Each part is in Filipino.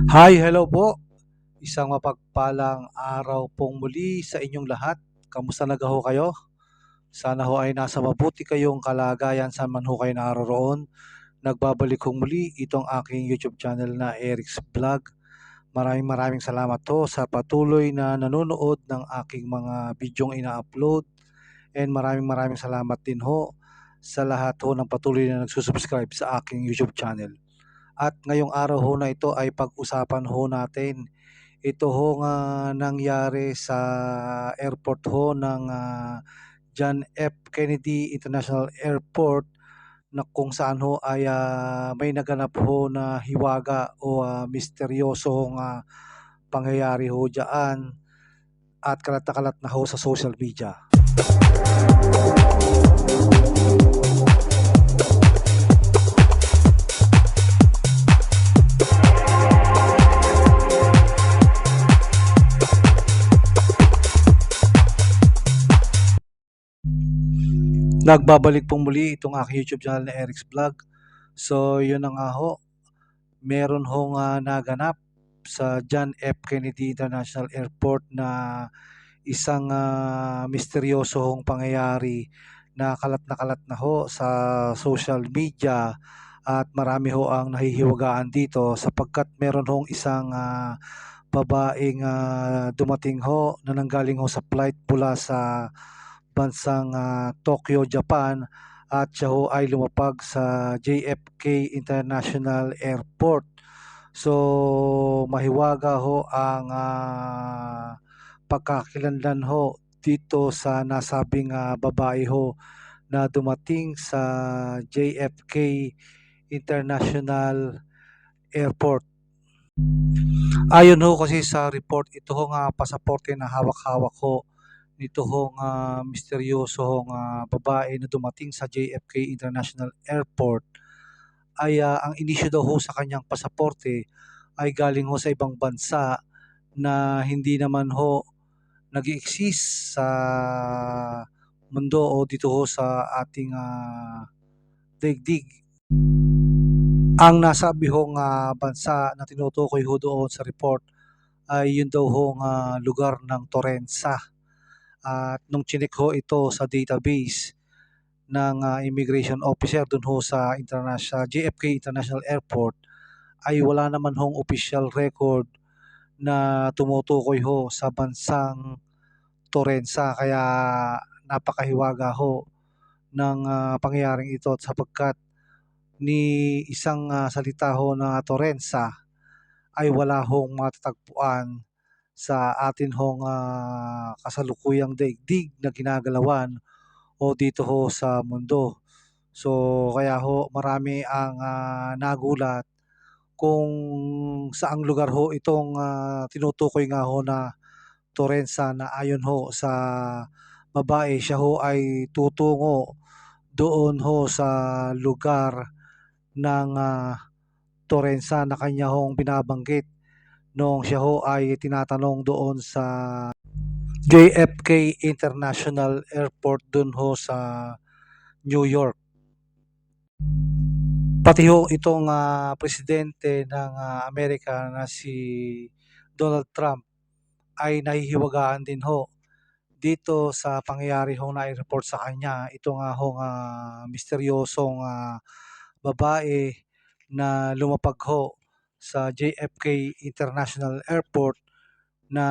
Hi, hello po. Isang mapagpalang araw pong muli sa inyong lahat. Kamusta na ho kayo? Sana ho ay nasa mabuti kayong kalagayan saan man ho kayo naroroon. Nagbabalik kong muli itong aking YouTube channel na Eric's Vlog. Maraming salamat ho sa patuloy na nanonood ng aking mga bidyong ina-upload. And maraming salamat din ho sa lahat ho ng patuloy na nagsusubscribe sa aking YouTube channel. At ngayong araw ho na ito ay pag-usapan ho natin ito ho nga nangyari sa airport ho ng John F. Kennedy International Airport na kung saan ho ay may naganap ho na hiwaga o misteryosong pangyayari ho dyan at kalat na kalat na ho sa social media. Nagbabalik pong muli itong aking YouTube channel na Eric's Vlog. So yun na nga ho, meron hong naganap sa John F. Kennedy International Airport na isang misteryosong pangyayari na kalat na ho sa social media at marami ho ang nahihiwagaan dito sapagkat meron hong isang babaeng dumating ho na nanggaling ho sa flight mula sa bansang Tokyo, Japan at siya ho ay lumapag sa JFK International Airport. So mahiwaga ho ang pagkakakilanlan ho dito sa nasabing babae ho na dumating sa JFK International Airport. Ayon ho kasi sa report, ito ho nga pasaporte na hawak-hawak ho nito hong misteryoso hong babae na dumating sa JFK International Airport ay ang inisyu daw ho sa kanyang pasaporte ay galing ho sa ibang bansa na hindi naman ho nag-exist sa mundo o dito ho sa ating daigdig. Ang nasabi hong bansa na tinutukoy ho doon sa report ay yun daw hong lugar ng Torensa. At nung chinek ho ito sa database ng immigration officer dun ho sa JFK International Airport ay wala naman hong official record na tumutukoy ho sa bansang Torensa kaya napakahiwaga ho ng pangyayaring ito sapagkat ni isang salita ho na Torensa ay wala hong matatagpuan sa atin hong kasalukuyang daigdig na ginagalawan o dito ho sa mundo. So kaya ho marami ang nagulat kung saang lugar ho itong tinutukoy nga ho na Torensa na ayon ho sa babae siya ho ay tutungo doon ho sa lugar ng Torensa na kanya hong binabanggit nung siya ho ay tinatanong doon sa JFK International Airport doon ho sa New York. Pati ho itong presidente ng Amerika na si Donald Trump ay nahihiwagaan din ho dito sa pangyayari ho na i-report sa kanya. Ito nga ho misteryosong babae na lumapag ho sa JFK International Airport na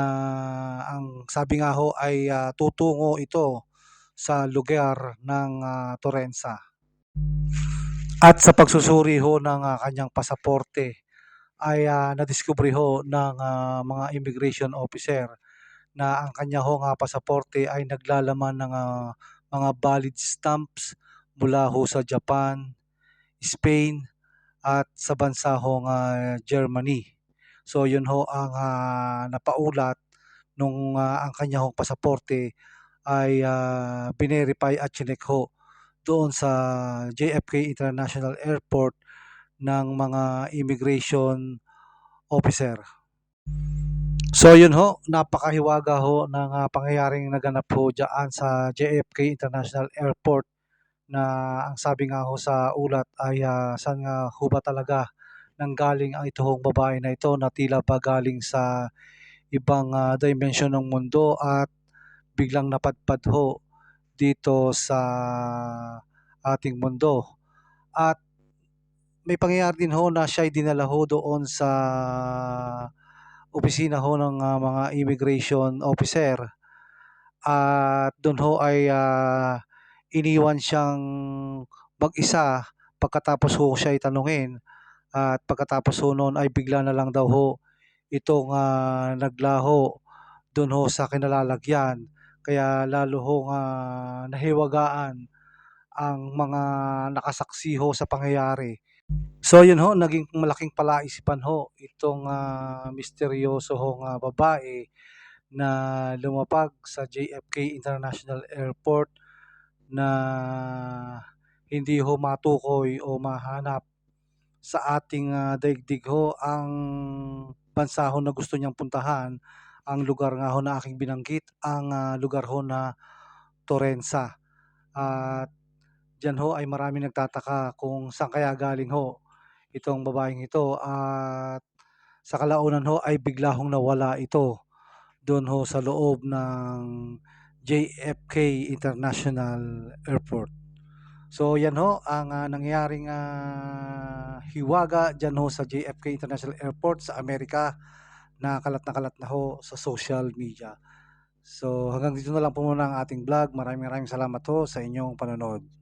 ang sabi nga ho ay tutungo ito sa lugar ng Torensa. At sa pagsusuri ho ng kanyang pasaporte ay nadiskubre ho ng mga immigration officer na ang kanya ho pasaporte ay naglalaman ng mga valid stamps mula ho sa Japan, Spain at sa bansa ho Germany. So yun ho ang napaulat nung ang kanya hong pasaporte ay binerify at chinek ho doon sa JFK International Airport ng mga immigration officer. So yun ho, napakahiwaga ho ng pangyayaring naganap ho dyan sa JFK International Airport na ang sabi nga ho sa ulat ay saan nga ho ba talaga nanggaling ang itong babae na ito na tila ba galing sa ibang dimension ng mundo at biglang napadpad ho dito sa ating mundo. At may pangyayari din ho na siya'y dinala ho doon sa opisina ho ng mga immigration officer at doon ho ay iniwan siyang mag-isa pagkatapos ho siya'y tanungin at pagkatapos ho noon ay bigla na lang daw ho itong naglaho doon ho sa kinalalagyan kaya lalo hong nahiwagaan ang mga nakasaksi ho sa pangyayari. So yun ho, naging malaking palaisipan ho itong misteryoso hong babae na lumapag sa JFK International Airport na hindi ho matukoy o mahanap sa ating daigdig ho ang bansa ho na gusto niyang puntahan, ang lugar nga ho na aking binanggit, ang lugar ho na Torensa. At diyan ho ay maraming nagtataka kung saan kaya galing ho itong babaeng ito at sa kalaunan ho ay bigla hong nawala ito doon ho sa loob ng JFK International Airport. So yan ho ang nangyaring hiwaga diyan ho sa JFK International Airport sa Amerika na kalat na ho sa social media. So hanggang dito na lang po muna ang ating vlog. Maraming maraming salamat ho sa inyong panonood.